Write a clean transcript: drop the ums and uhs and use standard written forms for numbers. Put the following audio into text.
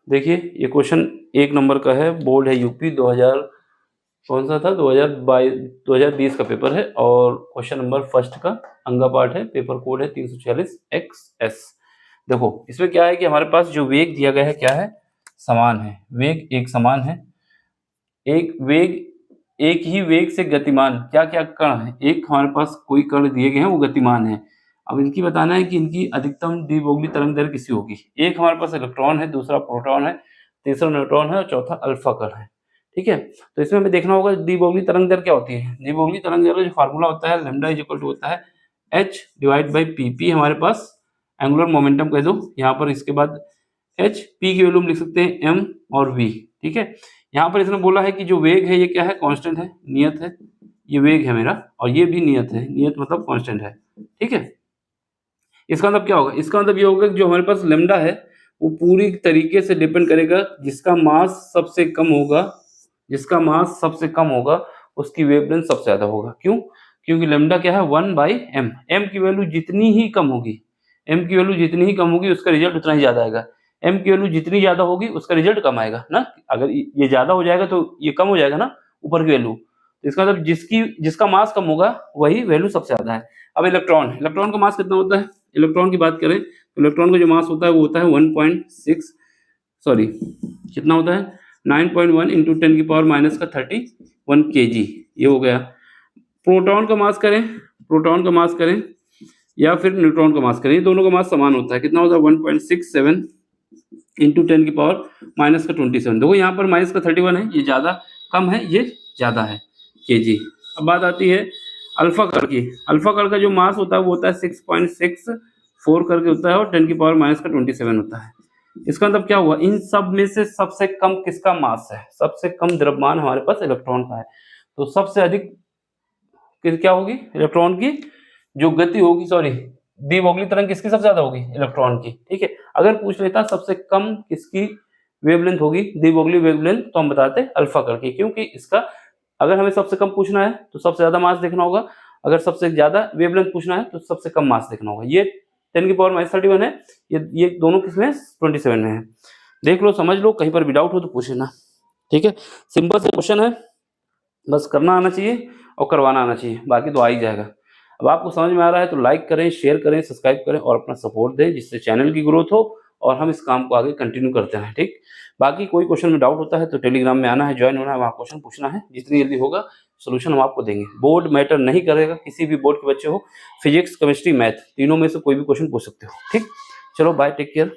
देखिए ये question 1 number का है, बोर्ड है यूपी 2000 कौन सा था 2020 का पेपर है और क्वेश्चन नंबर फर्स्ट का अंगा पार्ट है, पेपर कोड है 346 XS। देखो इसमें क्या है कि हमारे पास जो वेग दिया गया है क्या है, समान है, वेग एक समान है, एक ही वेग से गतिमान क्या क्या कण है, एक हमारे पास कोई कण दिए गए हैं वो गतिमान है। अब इनकी बताना है कि इनकी अधिकतम डी ब्रोगली तरंग दैर्घ्य किसी होगी। एक हमारे पास इलेक्ट्रॉन है, दूसरा प्रोटॉन है, तीसरा न्यूट्रॉन है और चौथा अल्फा कण है। ठीक है, तो इसमें हमें देखना होगा डी ब्रोगली तरंग दैर्घ्य क्या होती है। डी ब्रोगली तरंग दैर्घ्य जो फार्मूला होता है लैम्डा इज इक्वल टू होता है h divide by P. P हमारे पास एंगुलर मोमेंटम कह दो यहाँ पर, इसके बाद h, p की वैल्यू हम लिख सकते हैं m और v। ठीक है, यहाँ पर इसने बोला है कि जो वेग है ये क्या है, कांस्टेंट है, नियत है, ये वेग है मेरा और ये भी नियत है, नियत मतलब कांस्टेंट है। ठीक है, इसका मतलब क्या होगा, इसका मतलब ये होगा कि जो हमारे पास लैम्डा है वो पूरी तरीके से डिपेंड करेगा, जिसका मास सबसे कम होगा, जिसका मास सबसे कम होगा उसकी वेवलेंथ सबसे ज्यादा होगा। क्यों? क्योंकि लैम्डा क्या है 1/m, m की वैल्यू जितनी ही कम होगी, m की वैल्यू जितनी ही कम होगी उसका रिजल्ट उतना ही ज्यादा आएगा, m की वैल्यू जितनी ज्यादा होगी उसका रिजल्ट कम आएगा ना। अगर ये ज्यादा हो जाएगा तो ये कम हो जाएगा ना ऊपर की वैल्यू, तो इसका मतलब जिसका मास कम होगा वही वैल्यू सबसे ज्यादा है। अब इलेक्ट्रॉन का मास कितना होता है, इलेक्ट्रॉन की बात करें तो इलेक्ट्रॉन का जो मास होता है वो होता है 1.6 सॉरी कितना होता है 9.1 इंटू 10 की पावर माइनस का 31 kg, ये हो गया। प्रोटॉन का मास करें या फिर न्यूट्रॉन का मास करें, ये दोनों का मास समान होता है, कितना होता है 1.67 इंटू 10 की पावर माइनस का 27। देखो यहाँ पर माइनस का 31 है, ये ज़्यादा कम है, ये ज़्यादा है kg। अब बात आती है अल्फा कण की। अल्फा कण का जो मास होता है वो होता है 6.64 करके होता है और 10 की पावर माइनस का 27 होता है। इसका मतलब क्या हुआ, इन सब में से सबसे कम किसका मास है, सबसे कम द्रव्यमान हमारे पास इलेक्ट्रॉन का है, तो सबसे अधिक क्या होगी इलेक्ट्रॉन की जो गति होगी, सॉरी डी ब्रोगली तरंग किसकी सबसे ज्यादा होगी, इलेक्ट्रॉन की। ठीक है, अगर पूछ लेता सबसे कम किसकी वेवलेंथ होगी डी ब्रोगली वेवलेंथ, तो हम बताते अल्फा कण की, क्योंकि इसका अगर हमें सबसे कम पूछना है तो सबसे ज्यादा मास देखना होगा, अगर सबसे ज्यादा वेवलेंथ पूछना है तो सबसे कम मास देखना होगा। ये 10 की पावर माइनस 31 है, ये दोनों किसमें 27 में है। देख लो, समझ लो, कहीं पर भी डाउट हो तो पूछ लेना। ठीक है, सिंपल से क्वेश्चन है, बस करना आना चाहिए और करवाना आना चाहिए, बाकी तो आ ही जाएगा। अब आपको समझ में आ रहा है तो लाइक करें, शेयर करें, सब्सक्राइब करें और अपना सपोर्ट दें, जिससे चैनल की ग्रोथ हो और हम इस काम को आगे कंटिन्यू करते रहें। ठीक, बाकी कोई क्वेश्चन में डाउट होता है तो टेलीग्राम में आना है, ज्वाइन होना है, वहाँ क्वेश्चन पूछना है, जितनी जल्दी होगा सोल्यूशन हम आपको देंगे। बोर्ड मैटर नहीं करेगा, किसी भी बोर्ड के बच्चे हो, फिजिक्स केमिस्ट्री मैथ तीनों में से कोई भी क्वेश्चन पूछ सकते हो। ठीक, चलो बाय, टेक केयर।